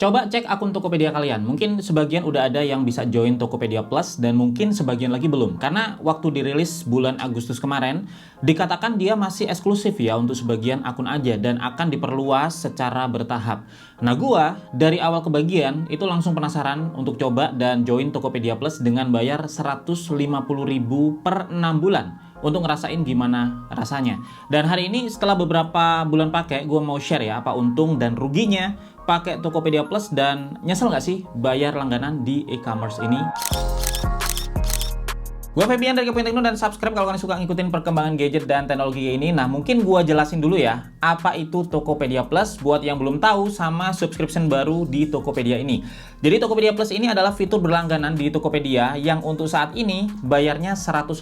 Coba cek akun Tokopedia kalian. Mungkin sebagian udah ada yang bisa join Tokopedia Plus dan mungkin sebagian lagi belum. Karena waktu dirilis bulan Agustus kemarin, dikatakan dia masih eksklusif ya untuk sebagian akun aja dan akan diperluas secara bertahap. Nah, gua dari awal kebagian itu langsung penasaran untuk coba dan join Tokopedia Plus dengan bayar 150.000 per 6 bulan untuk ngerasain gimana rasanya. Dan hari ini setelah beberapa bulan pakai, gue mau share ya apa untung dan ruginya pakai Tokopedia Plus dan nyesel nggak sih bayar langganan di e-commerce ini? Gue Febian dari Kepoin Tekno dan subscribe kalau kalian suka ngikutin perkembangan gadget dan teknologi ini. Nah, mungkin gue jelasin dulu ya, apa itu Tokopedia Plus buat yang belum tahu sama subscription baru di Tokopedia ini. Jadi Tokopedia Plus ini adalah fitur berlangganan di Tokopedia yang untuk saat ini bayarnya 150.000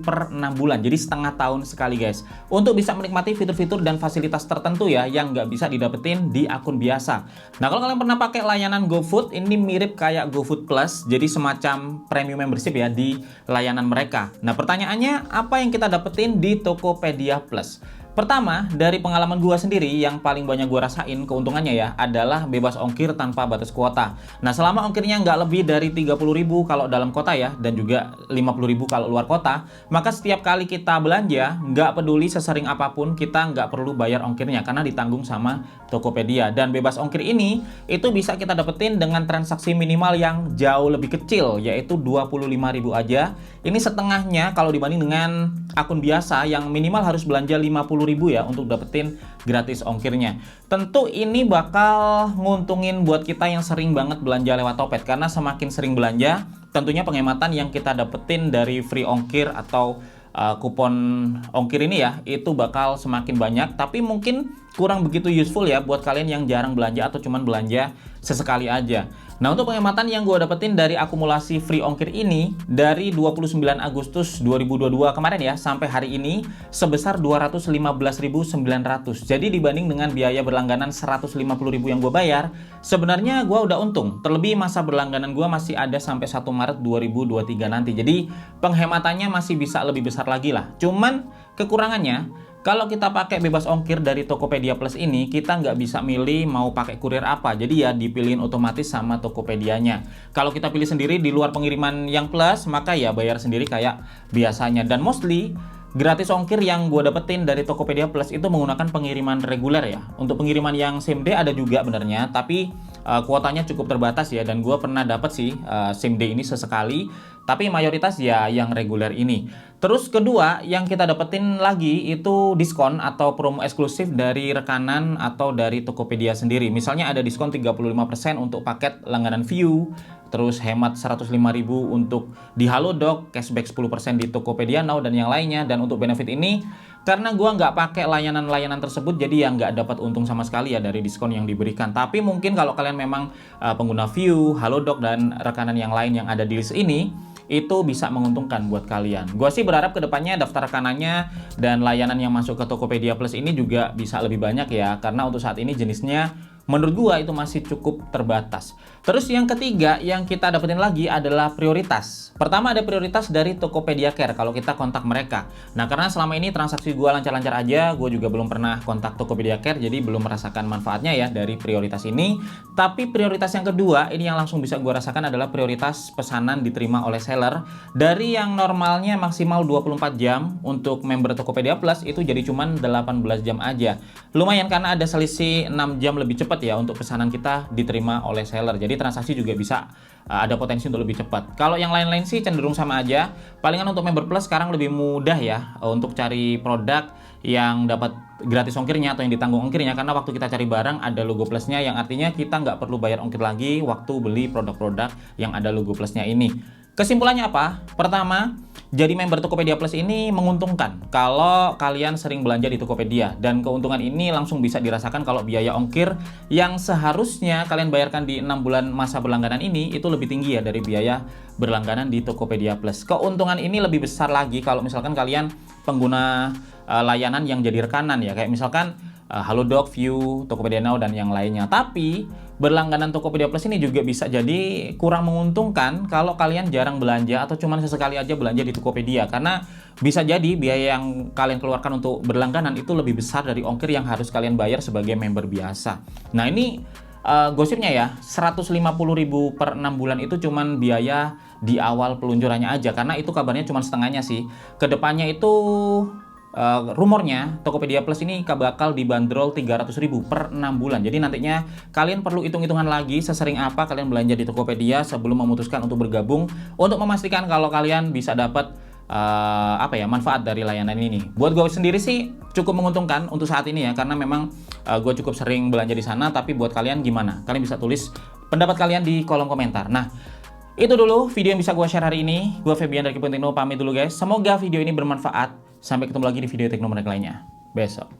per 6 bulan. Jadi setengah tahun sekali guys. Untuk bisa menikmati fitur-fitur dan fasilitas tertentu ya yang nggak bisa didapetin di akun biasa. Nah, kalau kalian pernah pakai layanan GoFood, ini mirip kayak GoFood Plus. Jadi semacam premium membership ya di layanan mereka. Nah, pertanyaannya apa yang kita dapetin di Tokopedia Plus? Pertama, dari pengalaman gua sendiri yang paling banyak gua rasain keuntungannya ya adalah bebas ongkir tanpa batas kuota. Nah, selama ongkirnya nggak lebih dari 30.000 kalau dalam kota ya dan juga 50.000 kalau luar kota, maka setiap kali kita belanja, nggak peduli sesering apapun, kita nggak perlu bayar ongkirnya karena ditanggung sama Tokopedia. Dan bebas ongkir ini itu bisa kita dapetin dengan transaksi minimal yang jauh lebih kecil, yaitu 25.000 aja. Ini setengahnya kalau dibanding dengan akun biasa yang minimal harus belanja 50.000 ya untuk dapetin gratis ongkirnya. Tentu ini bakal nguntungin buat kita yang sering banget belanja lewat Topet, karena semakin sering belanja tentunya penghematan yang kita dapetin dari free ongkir atau kupon ongkir ini ya itu bakal semakin banyak, tapi mungkin kurang begitu useful ya buat kalian yang jarang belanja atau cuman belanja sesekali aja. Nah, untuk penghematan yang gue dapetin dari akumulasi free ongkir ini dari 29 Agustus 2022 kemarin ya sampai hari ini sebesar 215.900. Jadi dibanding dengan biaya berlangganan 150.000 yang gue bayar, sebenarnya gue udah untung. Terlebih masa berlangganan gue masih ada sampai 1 Maret 2023 nanti. Jadi penghematannya masih bisa lebih besar lagi lah. Cuman kekurangannya, kalau kita pakai bebas ongkir dari Tokopedia Plus ini, kita nggak bisa milih mau pakai kurir apa. Jadi ya dipilihin otomatis sama Tokopedianya. Kalau kita pilih sendiri di luar pengiriman yang plus, maka ya bayar sendiri kayak biasanya. Dan mostly gratis ongkir yang gue dapetin dari Tokopedia Plus itu menggunakan pengiriman reguler ya. Untuk pengiriman yang same day ada juga benernya, tapi kuotanya cukup terbatas ya. Dan gue pernah dapet sih same day ini sesekali, tapi mayoritas ya yang reguler ini. Terus kedua, yang kita dapetin lagi itu diskon atau promo eksklusif dari rekanan atau dari Tokopedia sendiri. Misalnya ada diskon 35% untuk paket langganan View, terus hemat 105.000 untuk di Halodoc, cashback 10% di Tokopedia Now dan yang lainnya. Dan untuk benefit ini, karena gua nggak pakai layanan-layanan tersebut, jadi ya nggak dapat untung sama sekali ya dari diskon yang diberikan. Tapi mungkin kalau kalian memang pengguna View, Halodoc, dan rekanan yang lain yang ada di list ini, itu bisa menguntungkan buat kalian. Gua sih berharap kedepannya daftar rekanannya dan layanan yang masuk ke Tokopedia Plus ini juga bisa lebih banyak ya, karena untuk saat ini jenisnya menurut gua itu masih cukup terbatas. Terus yang ketiga yang kita dapetin lagi adalah prioritas. Pertama ada prioritas dari Tokopedia Care kalau kita kontak mereka. Nah, karena selama ini transaksi gua lancar-lancar aja, gua juga belum pernah kontak Tokopedia Care, jadi belum merasakan manfaatnya ya dari prioritas ini. Tapi prioritas yang kedua, ini yang langsung bisa gua rasakan adalah prioritas pesanan diterima oleh seller. Dari yang normalnya maksimal 24 jam untuk member Tokopedia Plus itu jadi cuman 18 jam aja. Lumayan karena ada selisih 6 jam lebih cepat ya untuk pesanan kita diterima oleh seller. Jadi transaksi juga bisa ada potensi untuk lebih cepat. Kalau yang lain-lain sih cenderung sama aja. Palingan untuk member plus sekarang lebih mudah ya untuk cari produk yang dapat gratis ongkirnya atau yang ditanggung ongkirnya, karena waktu kita cari barang ada logo plusnya yang artinya kita nggak perlu bayar ongkir lagi waktu beli produk-produk yang ada logo plusnya ini. Kesimpulannya apa? Pertama, jadi member Tokopedia Plus ini menguntungkan kalau kalian sering belanja di Tokopedia, dan keuntungan ini langsung bisa dirasakan kalau biaya ongkir yang seharusnya kalian bayarkan di 6 bulan masa berlangganan ini itu lebih tinggi ya dari biaya berlangganan di Tokopedia Plus. Keuntungan ini lebih besar lagi kalau misalkan kalian pengguna layanan yang jadi rekanan ya, kayak misalkan Halodoc, View, Tokopedia Now, dan yang lainnya. Tapi berlangganan Tokopedia Plus ini juga bisa jadi kurang menguntungkan kalau kalian jarang belanja atau cuma sesekali aja belanja di Tokopedia, karena bisa jadi biaya yang kalian keluarkan untuk berlangganan itu lebih besar dari ongkir yang harus kalian bayar sebagai member biasa. Nah, ini gosipnya ya 150.000 per 6 bulan itu cuman biaya di awal peluncurannya aja, karena itu kabarnya cuma setengahnya sih. Kedepannya itu rumornya Tokopedia Plus ini bakal dibanderol 300.000 per 6 bulan. Jadi nantinya kalian perlu hitung-hitungan lagi sesering apa kalian belanja di Tokopedia sebelum memutuskan untuk bergabung, untuk memastikan kalau kalian bisa dapat manfaat dari layanan ini. Buat gue sendiri sih cukup menguntungkan untuk saat ini ya, karena memang gue cukup sering belanja di sana. Tapi buat kalian gimana? Kalian bisa tulis pendapat kalian di kolom komentar. Nah, itu dulu video yang bisa gue share hari ini. Gue Febian dari Kepoin Tekno pamit dulu guys. Semoga video ini bermanfaat. Sampai ketemu lagi di video Tekno Menarik lainnya besok.